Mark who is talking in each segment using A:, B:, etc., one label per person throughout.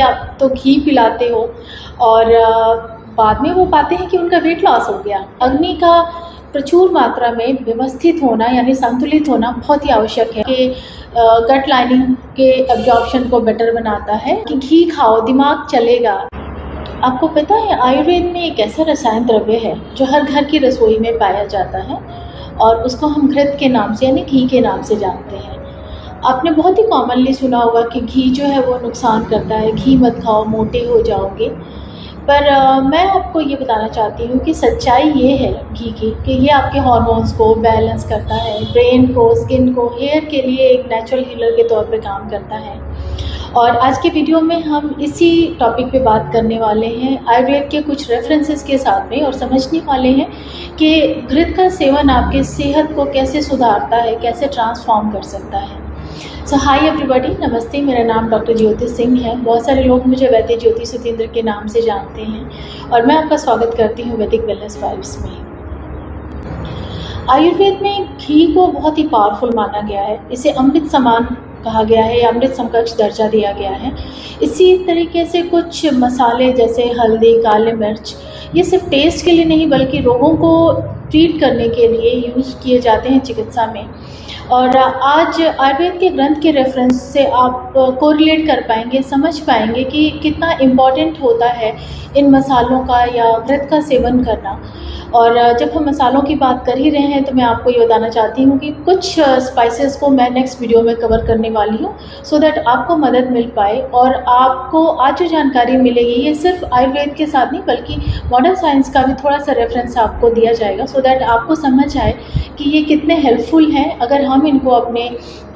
A: आप तो घी पिलाते हो और बाद में वो पाते हैं कि उनका वेट लॉस हो गया। अग्नि का प्रचुर मात्रा में व्यवस्थित होना यानी संतुलित होना बहुत ही आवश्यक है कि गट लाइनिंग के एब्जॉर्प्शन को बेटर बनाता है। कि घी खाओ, दिमाग चलेगा। आपको पता है आयुर्वेद में एक ऐसा रसायन द्रव्य है जो हर घर की रसोई में पाया जाता है और उसको हम घृत के नाम से यानी घी के नाम से जानते हैं। आपने बहुत ही कॉमनली सुना होगा कि घी जो है वो नुकसान करता है, घी मत खाओ मोटे हो जाओगे। पर मैं आपको ये बताना चाहती हूँ कि सच्चाई ये है घी की कि ये आपके हार्मोन्स को बैलेंस करता है, ब्रेन को, स्किन को, हेयर के लिए एक नेचुरल हीलर के तौर पे काम करता है। और आज के वीडियो में हम इसी टॉपिक पे बात करने वाले हैं आयुर्वेद के कुछ रेफरेंसेस के साथ में और समझने वाले हैं कि घृत का सेवन आपके सेहत को कैसे सुधारता है, कैसे ट्रांसफॉर्म कर सकता है। सो हाय एवरीबॉडी, नमस्ते। मेरा नाम डॉक्टर ज्योति सिंह है। बहुत सारे लोग मुझे वैद्य ज्योति सुतेंद्र के नाम से जानते हैं और मैं आपका स्वागत करती हूँ वैदिक वेलनेस वाइब्स में। आयुर्वेद में घी को बहुत ही पावरफुल माना गया है। इसे अमृत समान कहा गया है या अमृत समकक्ष दर्जा दिया गया है। इसी तरीके से कुछ मसाले जैसे हल्दी, काले मिर्च, ये सिर्फ टेस्ट के लिए नहीं बल्कि रोगों को ट्रीट करने के लिए यूज़ किए जाते हैं चिकित्सा में। और आज आयुर्वेद के ग्रंथ के रेफरेंस से आप कोरिलेट कर पाएंगे, समझ पाएंगे कि कितना इम्पॉर्टेंट होता है इन मसालों का या घृत का सेवन करना। और जब हम मसालों की बात कर ही रहे हैं तो मैं आपको ये बताना चाहती हूँ कि कुछ स्पाइसेस को मैं नेक्स्ट वीडियो में कवर करने वाली हूँ सो दैट आपको मदद मिल पाए और आपको आज जो जानकारी मिलेगी ये सिर्फ आयुर्वेद के साथ नहीं बल्कि मॉडर्न साइंस का भी थोड़ा सा रेफरेंस आपको दिया जाएगा सो दैट आपको समझ आए कि ये कितने हेल्पफुल हैं अगर हम इनको अपने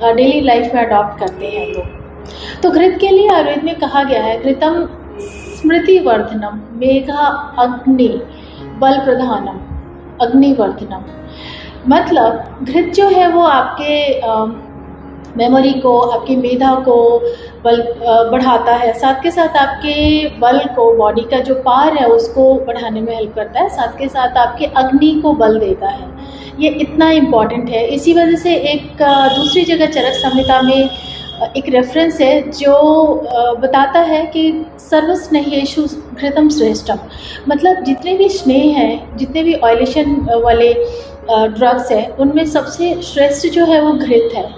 A: डेली लाइफ में अडॉप्ट करते हैं। तो घृत के लिए आयुर्वेद में कहा गया है घृतम स्मृतिवर्धनम मेघा अग्नि बल प्रधानम अग्निवर्धनम। मतलब घृत जो है वो आपके मेमोरी को, आपकी मेधा को बल बढ़ाता है, साथ के साथ आपके बल को, बॉडी का जो पार है उसको बढ़ाने में हेल्प करता है, साथ के साथ आपके अग्नि को बल देता है। ये इतना इम्पॉर्टेंट है। इसी वजह से एक दूसरी जगह चरक संहिता में एक रेफरेंस है जो बताता है कि सर्वस्नेहेषु घृतम श्रेष्ठम। मतलब जितने भी स्नेह हैं, जितने भी ऑयलेशन वाले ड्रग्स हैं उनमें सबसे श्रेष्ठ जो है वो घृत है।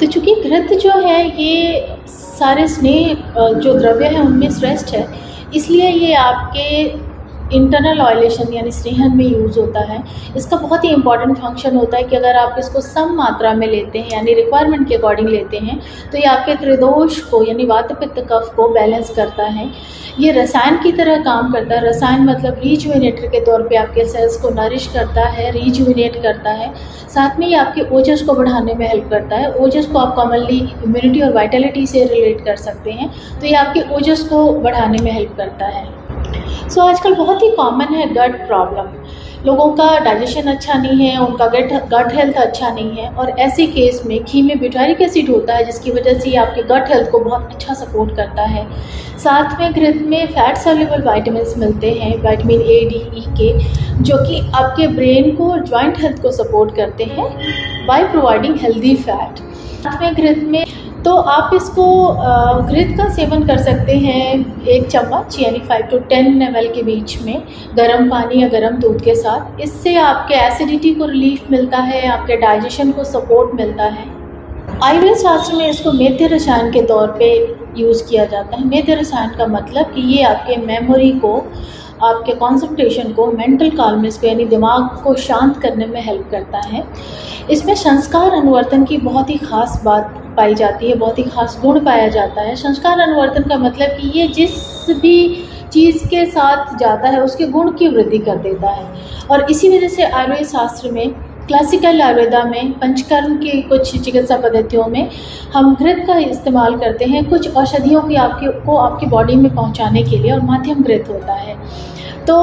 A: तो चूँकि घृत जो है ये सारे स्नेह जो द्रव्य हैं उनमें श्रेष्ठ है इसलिए ये आपके इंटरनल ऑयलेशन यानी स्नेहन में यूज़ होता है। इसका बहुत ही इंपॉर्टेंट फंक्शन होता है कि अगर आप इसको सम मात्रा में लेते हैं यानी रिक्वायरमेंट के अकॉर्डिंग लेते हैं तो ये आपके त्रिदोष को यानी वात पित्त कफ को बैलेंस करता है। ये रसायन की तरह काम करता है। रसायन मतलब रिजुविनेटर के तौर पे आपके सेल्स को नरिश करता है, रिजुविनेट करता है। साथ में ये आपके ओजस को बढ़ाने में हेल्प करता है। ओजस को आप कॉमनली इम्यूनिटी और वाइटलिटी से रिलेट कर सकते हैं। तो ये आपके ओजस को बढ़ाने में हेल्प करता है। सो आजकल बहुत ही कॉमन है गट प्रॉब्लम। लोगों का डाइजेशन अच्छा नहीं है, उनका गट हेल्थ अच्छा नहीं है और ऐसे केस में घी में ब्यूटारिक एसिड होता है जिसकी वजह से ये आपके गट हेल्थ को बहुत अच्छा सपोर्ट करता है। साथ में घृत में फैट सॉल्युबल विटामिन्स मिलते हैं, विटामिन ए, डी, ई के, जो कि आपके ब्रेन को, जॉइंट हेल्थ को सपोर्ट करते हैं बाय प्रोवाइडिंग हेल्दी फैट। साथ में घृत में तो आप इसको घृत का सेवन कर सकते हैं 1 चम्मच यानी 5 to 10 ml के बीच में गर्म पानी या गर्म दूध के साथ। इससे आपके एसिडिटी को रिलीफ मिलता है, आपके डाइजेशन को सपोर्ट मिलता है। आयुर्वेद शास्त्र में इसको मेध्य रसायन के तौर पे यूज़ किया जाता है। मेध्य रसायन का मतलब कि ये आपके मेमोरी को, आपके कॉन्सेंट्रेशन को, मेंटल काल्मनेस को यानी दिमाग को शांत करने में हेल्प करता है। इसमें संस्कार अनुवर्तन की बहुत ही ख़ास बात पाई जाती है, बहुत ही ख़ास गुण पाया जाता है। संस्कार अनुवर्तन का मतलब कि ये जिस भी चीज़ के साथ जाता है उसके गुण की वृद्धि कर देता है। और इसी वजह से आयुर्वेद शास्त्र में, क्लासिकल आयुर्वेदा में, पंचकर्म की कुछ चिकित्सा पद्धतियों में हम घृत का इस्तेमाल करते हैं कुछ औषधियों की आपकी बॉडी में पहुंचाने के लिए और माध्यम घृत होता है। तो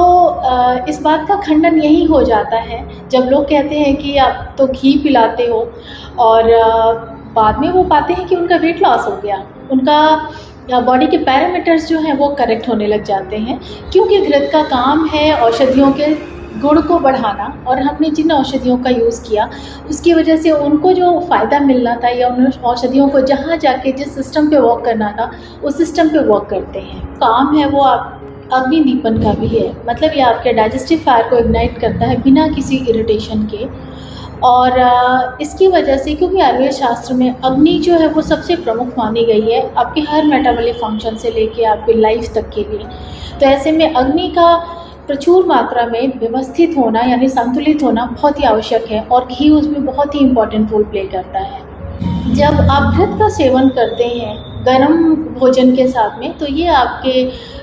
A: इस बात का खंडन यही हो जाता है जब लोग कहते हैं कि आप तो घी पिलाते हो और बाद में वो पाते हैं कि उनका वेट लॉस हो गया, उनका बॉडी के पैरामीटर्स जो हैं वो करेक्ट होने लग जाते हैं। क्योंकि घृत का काम है औषधियों के गुण को बढ़ाना, और हमने जिन औषधियों का यूज़ किया उसकी वजह से उनको जो फ़ायदा मिलना था या उन औषधियों को जहाँ जाके जिस सिस्टम पे वर्क करना था उस सिस्टम पे वर्क करते हैं। काम है वो आप अग्निदीपन का भी है, मतलब ये आपके डाइजेस्टिव फायर को इग्नाइट करता है बिना किसी इरिटेशन के। और इसकी वजह से, क्योंकि आयुर्वेद शास्त्र में अग्नि जो है वो सबसे प्रमुख मानी गई है आपके हर मेटाबॉलिक फंक्शन से लेके आपकी लाइफ तक के लिए, तो ऐसे में अग्नि का प्रचुर मात्रा में व्यवस्थित होना यानी संतुलित होना बहुत ही आवश्यक है, और घी उसमें बहुत ही इम्पोर्टेंट रोल प्ले करता है। जब आप घृत का सेवन करते हैं गर्म भोजन के साथ में, तो ये आपके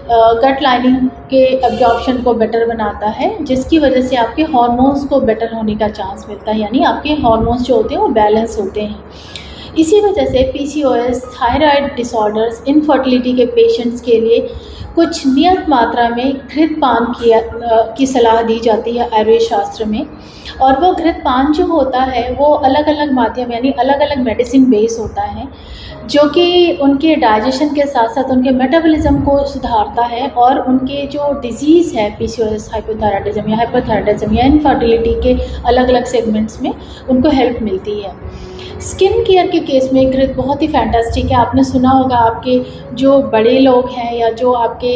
A: गट लाइनिंग के एब्जॉर्प्शन को बेटर बनाता है, जिसकी वजह से आपके हार्मोन्स को बेटर होने का चांस मिलता है, यानी आपके हार्मोन्स जो होते हैं वो बैलेंस होते हैं। इसी वजह से पीसीओएस, थायराइड डिसऑर्डर्स, इनफर्टिलिटी के पेशेंट्स के लिए कुछ नियत मात्रा में घृत पान की सलाह दी जाती है आयुर्वेद शास्त्र में। और वो घृत पान जो होता है वो अलग अलग माध्यम यानी अलग अलग मेडिसिन बेस होता है, जो कि उनके डाइजेशन के साथ साथ उनके मेटाबॉलिज्म को सुधारता है, और उनके जो डिजीज़ है पीसीओएस, हाइपोथायराइडिज्म या हाइपरथायराइडिज्म या इनफर्टिलिटी के अलग अलग सेगमेंट्स में उनको हेल्प मिलती है। स्किन केयर के केस में घृत बहुत ही फैंटास्टिक है। आपने सुना होगा, आपके जो बड़े लोग हैं या जो आपके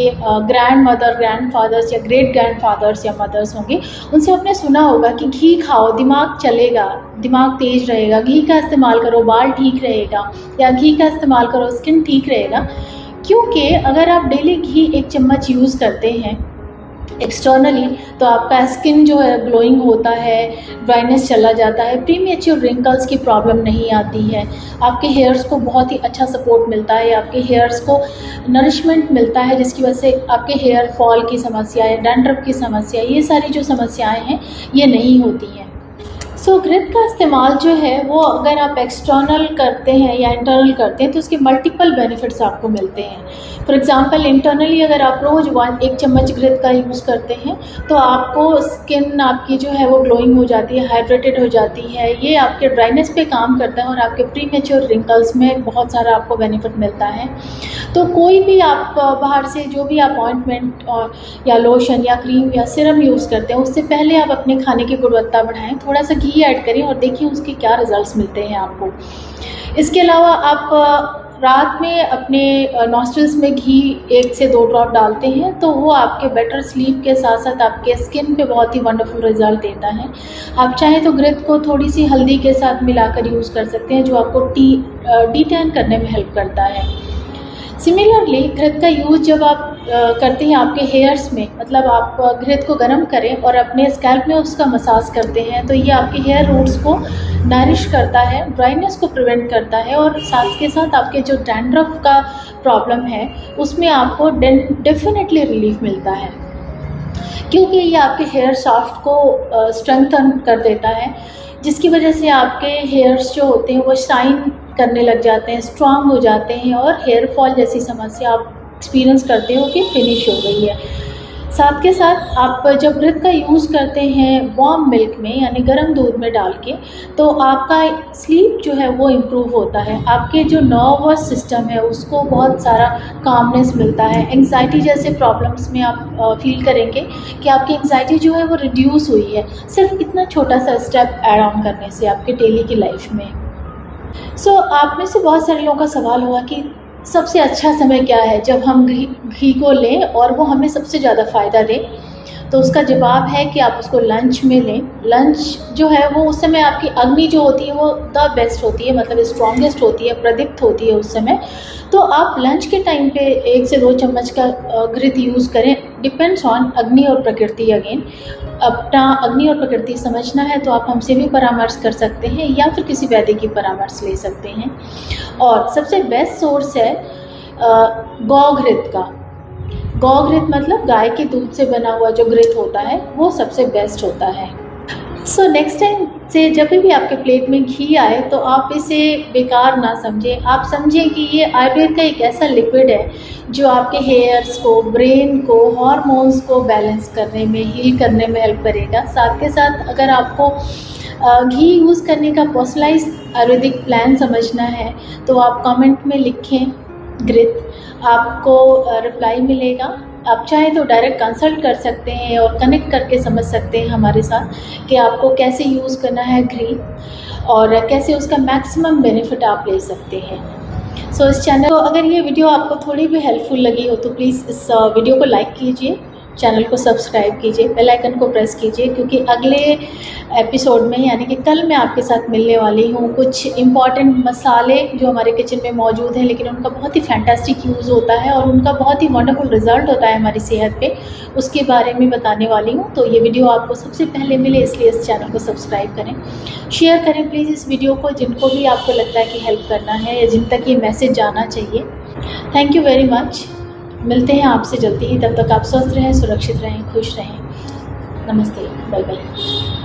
A: ग्रैंड मदर, ग्रैंड फादर्स या ग्रेट ग्रैंड फादर्स या मदर्स होंगे, उनसे आपने सुना होगा कि घी खाओ, दिमाग चलेगा, दिमाग तेज रहेगा, घी का इस्तेमाल करो, बाल ठीक रहेगा, या घी का इस्तेमाल करो, स्किन ठीक रहेगा। क्योंकि अगर आप डेली घी 1 चम्मच यूज़ करते हैं एक्सटर्नली, तो आपका स्किन जो है ग्लोइंग होता है, ड्राइनेस चला जाता है, प्रीमेच्योर रिंकल्स की प्रॉब्लम नहीं आती है, आपके हेयर्स को बहुत ही अच्छा सपोर्ट मिलता है, आपके हेयर्स को नरिशमेंट मिलता है, जिसकी वजह से आपके हेयर फॉल की समस्या या डैंड्रफ की समस्या, ये सारी जो समस्याएं हैं ये नहीं होती हैं। सो घृत का इस्तेमाल जो है वो अगर आप एक्सटर्नल करते हैं या इंटरनल करते हैं तो उसके मल्टीपल बेनिफिट्स आपको मिलते हैं। फॉर एग्जांपल, इंटरनली अगर आप रोज़ 1 चम्मच घृत का यूज़ करते हैं तो आपको स्किन आपकी जो है वो ग्लोइंग हो जाती है, हाइड्रेटेड हो जाती है, ये आपके ड्राइनेस पे काम करता है और आपके प्रीमेच्योर रिंकल्स में बहुत सारा आपको बेनिफिट मिलता है। तो कोई भी आप बाहर से जो भी आप ऑइंटमेंट या लोशन या क्रीम या सिरम यूज़ करते हैं, उससे पहले आप अपने खाने की गुणवत्ता बढ़ाएं, थोड़ा सा घी ऐड करें और देखिए उसके क्या रिजल्ट्स मिलते हैं आपको। इसके अलावा आप रात में अपने नॉस्ट्रल्स में घी 1 से 2 ड्रॉप डालते हैं तो वो आपके बेटर स्लीप के साथ साथ आपके स्किन पे बहुत ही वंडरफुल रिजल्ट देता है। आप चाहें तो घृत को थोड़ी सी हल्दी के साथ मिलाकर यूज़ कर सकते हैं, जो आपको डिटैन करने में हेल्प करता है। सिमिलरली घृत का यूज़ जब आप करते हैं आपके हेयर्स में, मतलब आप घृत को गर्म करें और अपने स्कैल्प में उसका मसाज करते हैं, तो ये आपके हेयर रूट्स को नरिश करता है, ड्राइनेस को प्रिवेंट करता है, और साथ के साथ आपके जो डैंड्रफ का प्रॉब्लम है उसमें आपको डेफिनेटली रिलीफ मिलता है, क्योंकि ये आपके हेयर शाफ्ट को स्ट्रेंथन कर देता है, जिसकी वजह से आपके हेयर्स जो होते हैं वो शाइन करने लग जाते हैं, स्ट्रांग हो जाते हैं, और हेयर फॉल जैसी समस्या आप एक्सपीरियंस करते हो कि फिनिश हो गई है। साथ के साथ आप जब घृत का यूज़ करते हैं वार्म मिल्क में यानी गर्म दूध में डाल के, तो आपका स्लीप जो है वो इम्प्रूव होता है, आपके जो नर्वस सिस्टम है उसको बहुत सारा कामनेस मिलता है। एंग्जाइटी जैसे प्रॉब्लम्स में आप फील करेंगे कि आपकी एंग्जाइटी जो है वो रिड्यूस हुई है, सिर्फ इतना छोटा सा स्टेप ऐड ऑन करने से आपके डेली की लाइफ में। सो आप में से बहुत सारे लोगों का सवाल हुआ कि सबसे अच्छा समय क्या है जब हम घी को लें और वो हमें सबसे ज़्यादा फ़ायदा दे। तो उसका जवाब है कि आप उसको लंच में लें। लंच जो है वो उस समय आपकी अग्नि जो होती है वो द बेस्ट होती है, मतलब स्ट्रॉन्गेस्ट होती है, प्रदीप्त होती है उस समय। तो आप लंच के टाइम पे 1 से 2 चम्मच का घृत यूज़ करें। डिपेंड्स ऑन अग्नि और प्रकृति। अगेन अपना अग्नि और प्रकृति समझना है तो आप हमसे भी परामर्श कर सकते हैं या फिर किसी वैद्य की परामर्श ले सकते हैं। और सबसे बेस्ट सोर्स है गौ घृत का। गौ घृत मतलब गाय के दूध से बना हुआ जो घृत होता है वो सबसे बेस्ट होता है। सो नेक्स्ट टाइम से जब भी आपके प्लेट में घी आए तो आप इसे बेकार ना समझें, आप समझें कि ये आयुर्वेद का एक ऐसा लिक्विड है जो आपके हेयर्स को, ब्रेन को, हार्मोन्स को बैलेंस करने में, हील करने में हेल्प करेगा। साथ के साथ अगर आपको घी यूज़ करने का पर्सनलाइज आयुर्वेदिक प्लान समझना है तो आप कमेंट में लिखें घृत, आपको रिप्लाई मिलेगा। आप चाहें तो डायरेक्ट कंसल्ट कर सकते हैं और कनेक्ट करके समझ सकते हैं हमारे साथ कि आपको कैसे यूज़ करना है घी और कैसे उसका मैक्सिमम बेनिफिट आप ले सकते हैं। सो इस चैनल को, अगर ये वीडियो आपको थोड़ी भी हेल्पफुल लगी हो तो प्लीज़ इस वीडियो को लाइक कीजिए, चैनल को सब्सक्राइब कीजिए, बेल आइकन को प्रेस कीजिए, क्योंकि अगले एपिसोड में यानी कि कल मैं आपके साथ मिलने वाली हूँ कुछ इम्पॉर्टेंट मसाले जो हमारे किचन में मौजूद हैं, लेकिन उनका बहुत ही फैंटास्टिक यूज़ होता है और उनका बहुत ही वंडरफुल रिजल्ट होता है हमारी सेहत पे, उसके बारे में बताने वाली हूँ। तो ये वीडियो आपको सबसे पहले मिले इसलिए इस चैनल को सब्सक्राइब करें, शेयर करें प्लीज़ इस वीडियो को जिनको भी आपको लगता है कि हेल्प करना है या जिन तक ये मैसेज जाना चाहिए। Thank you very much. मिलते हैं आपसे जल्दी ही, तब तक आप स्वस्थ रहें, सुरक्षित रहें, खुश रहें। नमस्ते, बाय बाय।